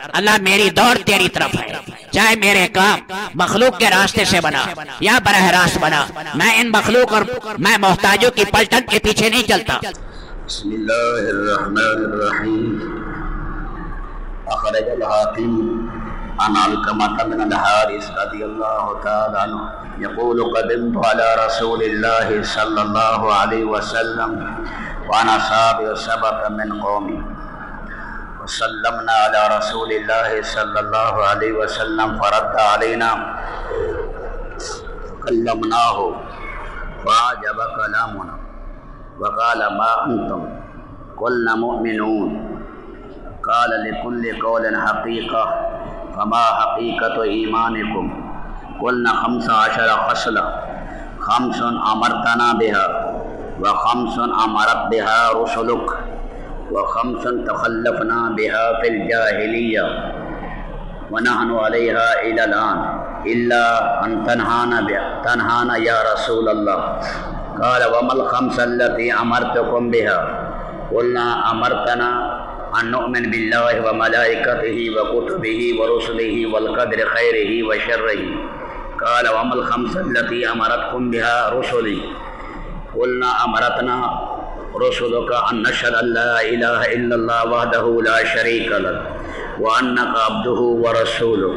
اللہ میری دوڑ تیری طرف ہے، چاہے میرے کام مخلوق کے راستے سے بنا یا براہ راست بنا، میں ان مخلوق اور میں محتاجوں کی پلٹن کے پیچھے نہیں چلتا۔ بسم اللہ الرحمن الرحیم۔ اخرج الحاکم عن علقمة بن الحارث رضی اللہ تعالی عنہ یقول قدمت على رسول اللہ صلی اللہ علیہ وسلم وانا سابع سبق من قومی وسلمنا على رسول اللہ صلی اللہ علیہ وسلم فرد علینا فکلمناہ فعجب کلامنا وقال ما انتم قلنا مؤمنون قال لكل قول حقیقہ فما حقیقت ایمانکم قلنا 15 خصلة 5 امرتنا بها و5 امرت بها رسلک و5 تخلفنا بها في الجاہلیہ ونحن عليها الى الآن الا ان تنهانا یا رسول اللہ قال وما ال5 التي امرتكم بها قلنا امرتنا ان نؤمن بالله وملائكته وكتبه ورسله والقدر خيره وشره قال وما ال5 التي امرتكم بها رسلي قلنا امرتنا رسلك ان نشهد ان لا اله الا الله وحده لا شريك له وانك عبده ورسوله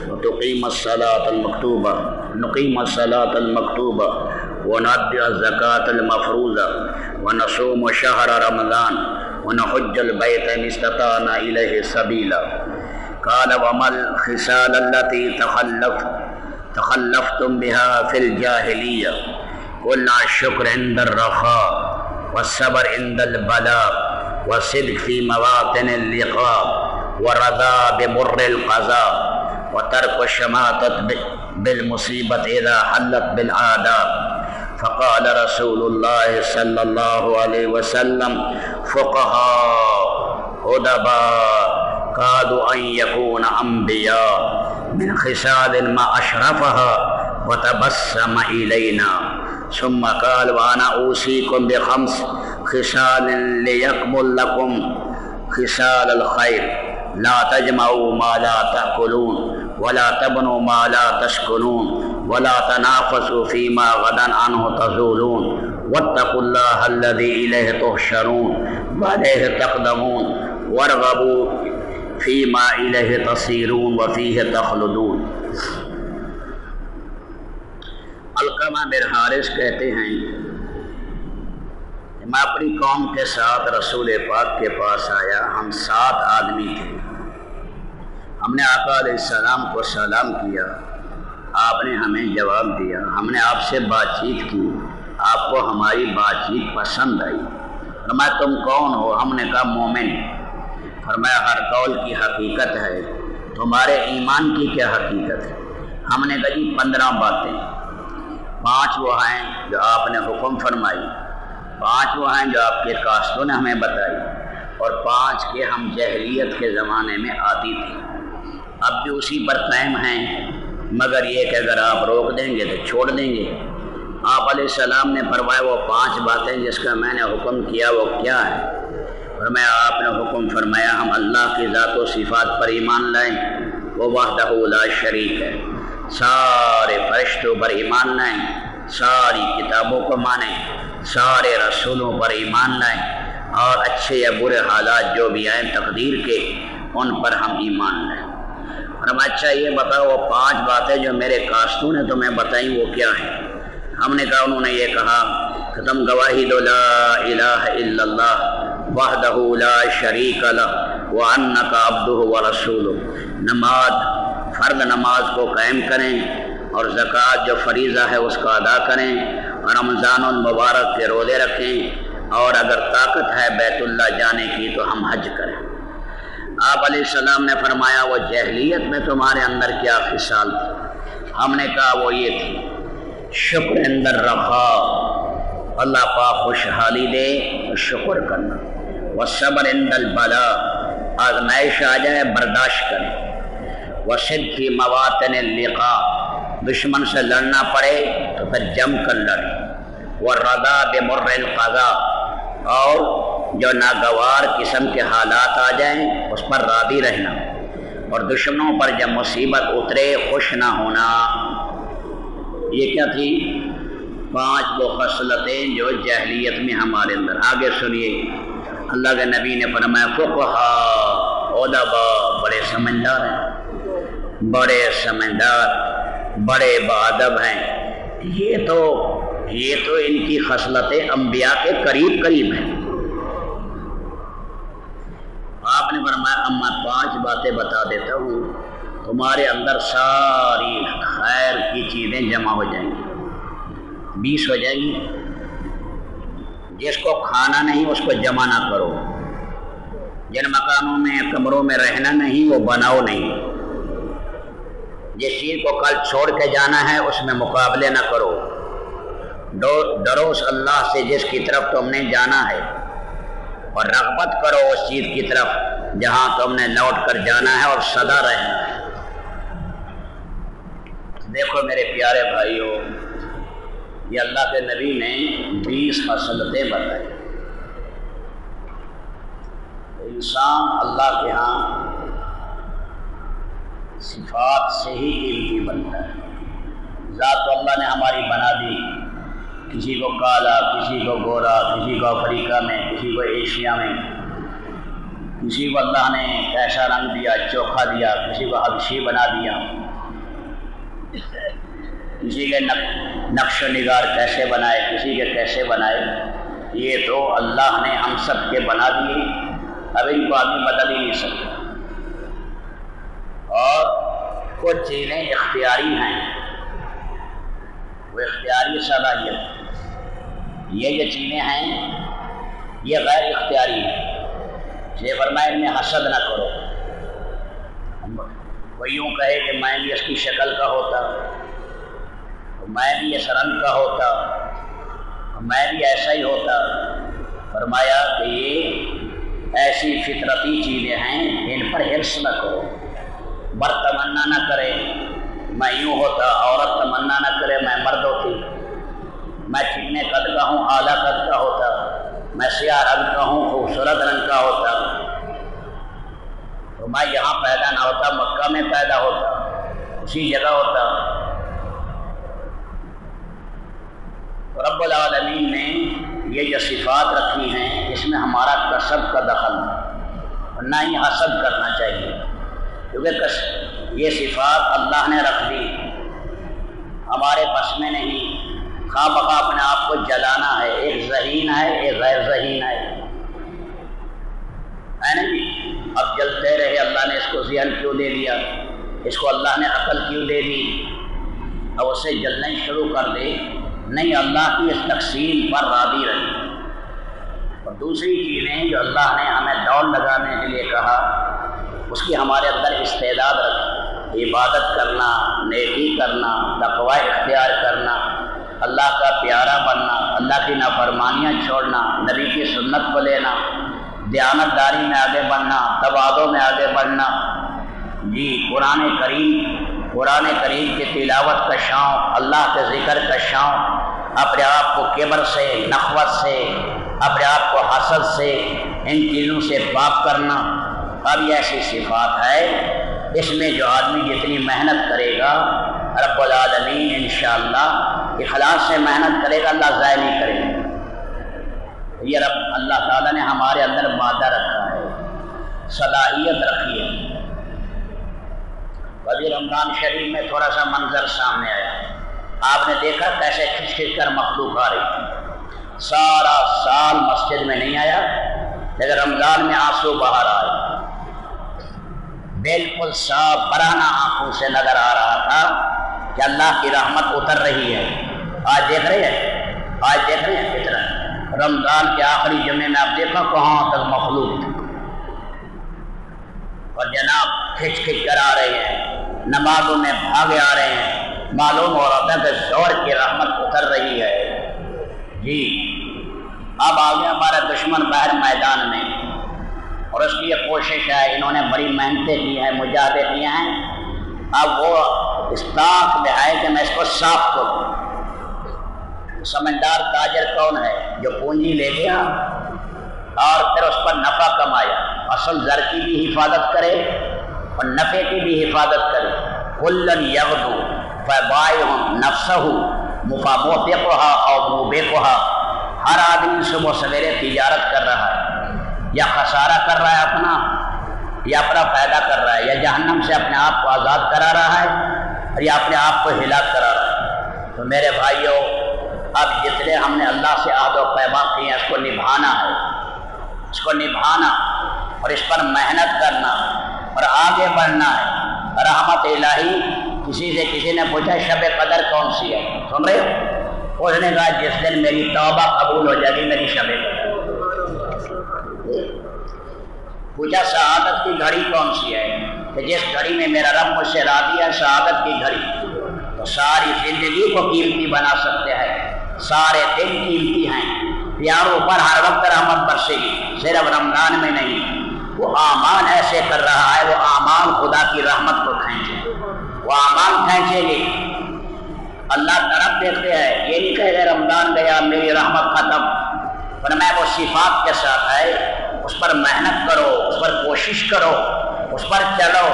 وتقيم الصلاة المكتوبة ونؤدي الزكاة المفروضة ونصوم شهر رمضان ونحج البيت إن استطعنا إليه سبيلا قال وما الخصال التي تخلفتم بها في الجاهلية قلنا الشكر عند الرخاء والصبر عند البلاء والصدق في مواطن اللقاء والرضا بمر القضاء وترك الشماتة بالمصيبة إذا حلت بالعادات فقال رسول الله صلى الله عليه وسلم فقهاء أدباء كادوا أن يكون أنبياء من خصال ما أشرفها وتبسم إلينا ثم قال وأنا أوصيكم ب5 خصال ليكمل لكم خصال الخير لا تجمعوا ما لا تأكلون ولا تبنوا ما لا تسكنون ولا تنافسوا فيما غدا عنه تزولون واتقوا الله الذي إليه تحشرون وإليه تقدمون وارغبوا فيما إليه تصيرون وفيه تخلدون۔ علقمہ بن حارث کہتے ہیں کہ میں اپنی قوم کے ساتھ رسول پاک کے پاس آیا، ہم 7 آدمی تھے، ہم نے آقا علیہ السلام کو سلام کیا، آپ نے ہمیں جواب دیا، ہم نے آپ سے بات چیت کی، آپ کو ہماری بات چیت پسند آئی۔ فرمایا تم کون ہو؟ ہم نے کہا مومن۔ فرمایا ہر قول کی حقیقت ہے، تمہارے ایمان کی کیا حقیقت ہے؟ ہم نے کہا جی 15 باتیں، 5 وہ ہیں جو آپ نے حکم فرمائی، 5 وہ ہیں جو آپ کے کاسٹوں نے ہمیں بتائی، اور 5 کے ہم جاہلیت کے زمانے میں آتی تھی، اب بھی اسی پر قائم ہیں، مگر یہ کہ اگر آپ روک دیں گے تو چھوڑ دیں گے۔ آپ علیہ السلام نے فرمایا وہ 5 باتیں جس کا میں نے حکم کیا وہ کیا ہے؟ فرمایا آپ نے حکم فرمایا ہم اللہ کی ذات و صفات پر ایمان لائیں، وہ وحدہ لا شریک ہے، سارے فرشتوں پر ایمان لائیں، ساری کتابوں کو مانیں، سارے رسولوں پر ایمان لائیں، اور اچھے یا برے حالات جو بھی آئیں تقدیر کے ان پر ہم ایمان لائیں۔ فرمایا اچھا یہ بتاؤ وہ 5 باتیں جو میرے کاسٹوں نے تمہیں بتائیں وہ کیا ہیں؟ ہم نے کہا انہوں نے یہ کہا کہ تم گواہی دو لا الہ الا اللہ وحدہ لا شریک لہ وانک عبدہ ورسولہ، نماز فرض نماز کو قائم کریں اور زکوٰۃ جو فریضہ ہے اس کا ادا کریں، اور رمضان المبارک کے روزے رکھیں، اور اگر طاقت ہے بیت اللہ جانے کی تو ہم حج کریں۔ آپ علیہ السلام نے فرمایا وہ جاہلیت میں تمہارے اندر کیا خصال تھی؟ ہم نے کہا وہ یہ تھی شکر عند الرخاء، اللہ پاک خوشحالی دے تو شکر کرنا، والصبر عند البلاء، آزمائش آ جائے برداشت کریں، والصدق فی مواطن اللقاء، دشمن سے لڑنا پڑے تو پھر جم کر لڑیں، والرضا بمر القضاء، اور جو ناگوار قسم کے حالات آ جائیں اس پر راضی رہنا، اور دشمنوں پر جب مصیبت اترے خوش نہ ہونا۔ یہ کیا تھی؟ 5 وہ خصلتیں جو جاہلیت میں ہمارے اندر۔ آگے سنیے، اللہ کے نبی نے فرمایا فقہا ادبا، بڑے سمجھدار ہیں، بڑے سمجھدار، بڑے باادب ہیں۔ یہ تو ان کی خصلتیں انبیاء کے قریب قریب ہیں۔ آپ نے فرمایا اب میں 5 باتیں بتا دیتا ہوں، تمہارے اندر ساری خیر کی چیزیں جمع ہو جائیں گی، 20 ہو جائیں گی۔ جس کو کھانا نہیں اس کو جمع نہ کرو، جن مکانوں میں کمروں میں رہنا نہیں وہ بناؤ نہیں، جس چیز کو کل چھوڑ کے جانا ہے اس میں مقابلے نہ کرو، ڈرو اس اللہ سے جس کی طرف تم نے جانا ہے، اور رغبت کرو اس چیز کی طرف جہاں تم نے لوٹ کر جانا ہے اور سدا رہنا ہے۔ دیکھو میرے پیارے بھائیوں، یہ اللہ کے نبی نے 20 خصلتیں بتائی۔ انسان اللہ کے ہاں صفات سے ہی قیمتی بنتا ہے۔ ذات تو اللہ نے ہماری بنا دی، کسی کو کالا، کسی کو گورا، کسی کو افریقہ میں، کسی کو ایشیا میں، کسی کو اللہ نے کیسا رنگ دیا، چوکھا دیا، کسی کو حبشی بنا دیا، کسی کے نقش و نگار کیسے بنائے، کسی کے کیسے بنائے۔ یہ تو اللہ نے ہم سب کے بنا دیے، اب ان کو آدمی بدل ہی نہیں سکتا۔ اور کچھ چیزیں اختیاری ہیں، وہ اختیاری صلاحیت، یہ جو چیزیں ہیں یہ غیر اختیاری ہیں۔ یہ فرمایا ان میں حسد نہ کرو۔ وہ یوں کہے کہ میں بھی اس کی شکل کا ہوتا، میں بھی اس رنگ کا ہوتا، میں بھی ایسا ہی ہوتا۔ فرمایا کہ یہ ایسی فطرتی چیزیں ہیں، ان پر حرص نہ کرو، مرد تمنا نہ کرے میں یوں ہوتا، عورت تمنا نہ کرے میں مرد ہوتی، میں چکنے قد کا ہوں اعلیٰ قد کا ہوتا، میں سیاہ رنگ کا ہوں خوبصورت رنگ کا ہوتا، تو میں یہاں پیدا نہ ہوتا، مکہ میں پیدا ہوتا، اسی جگہ ہوتا۔ رب العالمین نے یہ جو صفات رکھی ہیں اس میں ہمارا کسب کا دخل نہیں، نہ ہی حسد کرنا چاہیے، کیونکہ یہ صفات اللہ نے رکھ دی، ہمارے بس میں نہیں۔ خواہ بخواہ اپنے آپ کو جلانا ہے، ایک ذہین ہے ایک غیر ذہین ہے نا جی۔ اب جلتے رہے، اللہ نے اس کو ذہن کیوں دے دیا، اس کو اللہ نے عقل کیوں دے دی، اب اسے جلنا ہی شروع کر دے؟ نہیں، اللہ کی اس تقسیم پر راضی رہی۔ اور دوسری چیزیں جو اللہ نے ہمیں دوڑ لگانے کے لیے کہا، اس کی ہمارے اندر استعداد رکھی، عبادت کرنا، نیکی کرنا، تقوی اختیار کرنا، اللہ کا پیارا بننا، اللہ کی نافرمانیاں چھوڑنا، نبی کی سنت کو لینا، دیانت داری میں آگے بڑھنا، تواضع میں آگے بڑھنا، جی قرآن کریم کی تلاوت کا شوق، اللہ کے ذکر کا شوق، اپنے آپ کو کبر سے، نخوت سے، اپنے آپ کو حسد سے، ان چیزوں سے پاک کرنا۔ اب یہ ایسی صفات ہے، اس میں جو آدمی جتنی محنت کرے گا رب العالمین انشاءاللہ اخلاص سے محنت کرے گا، اللہ ضائع نہیں کرے گا۔ یہ رب اللہ تعالیٰ نے ہمارے اندر مادہ رکھا ہے، صلاحیت رکھی ہے۔ ابھی رمضان شریف میں تھوڑا سا منظر سامنے آیا، آپ نے دیکھا کیسے کھچ کھچ کر مخلوق آ رہی تھی، سارا سال مسجد میں نہیں آیا، لیکن رمضان میں آنسو باہر آئے، بالکل صاف برہنہ آنکھوں سے نظر آ رہا تھا کہ اللہ کی رحمت اتر رہی ہے۔ آج دیکھ رہے ہیں کتنا رمضان کے آخری جمعے میں آپ دیکھو کہاں تک مخلوق تھی، اور جناب کھچ کھچ کر آ رہے ہیں، نمازوں میں بھاگے آ رہے ہیں، معلوم ہو رہا تھا کہ زور کی رحمت اتر رہی ہے۔ جی اب آگے ہمارا دشمن باہر میدان میں، اور اس کی یہ کوشش ہے، انہوں نے بڑی محنتیں کی ہیں، مجاہدے کیے ہیں، اب وہ اس طاق میں ہے کہ میں اس کو صاف کروں۔ سمجھدار تاجر کون ہے؟ جو پونجی لے گیا اور پھر اس پر نفع کمایا، اصل زر کی بھی حفاظت کرے اور نفع کی بھی حفاظت کرے. کلن یغدو فبائع نفسہ موبقھا اور موبقھا. ہر آدمی صبح سویرے تجارت کر رہا ہے، یا خسارہ کر رہا ہے اپنا، یا اپنا فائدہ کر رہا ہے، یا جہنم سے اپنے آپ کو آزاد کرا رہا ہے، اور یا اپنے آپ کو ہلاک کرا رہا ہے. تو میرے بھائیوں، اب جتنے ہم نے اللہ سے عہد و پیمان کیے ہیں اس کو نبھانا ہے، اس کو نبھانا اور اس پر محنت کرنا اور آگے بڑھنا ہے. رحمت الہی. کسی سے کسی نے پوچھا شب قدر کون سی ہے؟ سن رہے ہو؟ اس نے کہا جس دن میری توبہ قبول ہو جائے گی میری شب قدر. پوچھا سعادت کی گھڑی کون سی ہے؟ کہ جس گھڑی میں میرا رب مجھ سے راضی ہے صحابت کی گھڑی. تو ساری زندگی کو قیمتی بنا سکتے ہیں، سارے دن قیمتی ہیں، پیاروں پر ہر وقت رحمت برسے گی، صرف رمضان میں نہیں. وہ اعمال ایسے کر رہا ہے، وہ اعمال خدا کی رحمت کو کھینچے، وہ اعمال کھینچے گے. اللہ طرف دیکھتے ہیں، یہ نہیں کہے رمضان گیا میری رحمت ختم، فرمایا وہ صفات کے ساتھ ہے. اس پر محنت کرو، اس پر کوشش کرو، اس پر چلو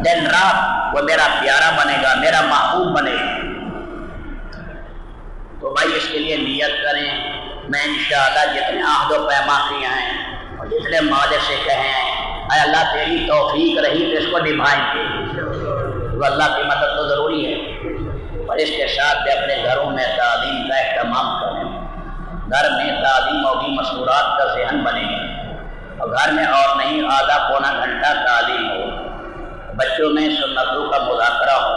دن رات، وہ میرا پیارا بنے گا، میرا محبوب بنے گا. تو بھائی اس کے لیے نیت کریں. میں انشاءاللہ جتنے عہد و پیمان کیے ہیں اور جتنے مالے سے کہیں اے اللہ تیری توفیق رہی تو اس کو نبھائیں گے. تو اللہ کی مدد تو ضروری ہے، اور اس کے ساتھ بھی اپنے گھروں میں تعلیم کا اہتمام کریں. گھر میں تعلیم ہوگی، مسکورات کا ذہن بنے گا، اور گھر میں اور نہیں آدھا پونا گھنٹہ تعلیم ہو. بچوں میں سنتوں کا مذاکرہ ہو.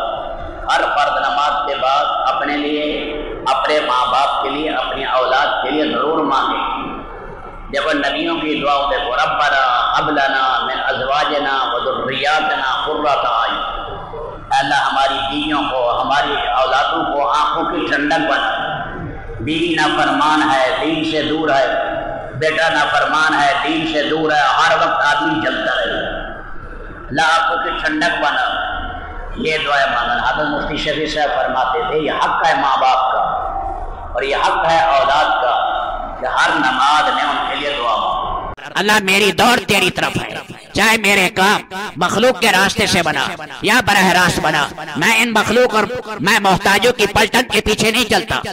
ہر فرض نماز کے بعد اپنے لیے، اپنے ماں باپ کے لیے، اپنی اولاد کے لیے ضرور مانگیں. دیکھو نبیوں کی دعاؤں دیکھو، ربنا ہب لنا من ازواجنا وذریاتنا قرۃ اعین. اللہ ہماری بیویوں کو، ہماری اولادوں کو آنکھوں کی ٹھنڈک بنا. بیوی نافرمان ہے، دین سے دور ہے، بیٹا نافرمان ہے، دین سے دور ہے، ہر وقت آدمی جلتا رہے. اللہ آنکھوں کی ٹھنڈک بنا. یہ دعائیں مانگنا. حضرت مفتی شفیع صاحب فرماتے تھے یہ حق ہے ماں باپ کا اور یہ حق ہے اولاد کا کہ ہر نماز میں ان کے لیے دعا مانگو. اللہ میری دوڑ تیری طرف ہے، چاہے میرے کام مخلوق کے راستے سے بنا یا براہ راست بنا. میں ان مخلوق اور میں محتاجوں کی پلٹن کے پیچھے نہیں چلتا.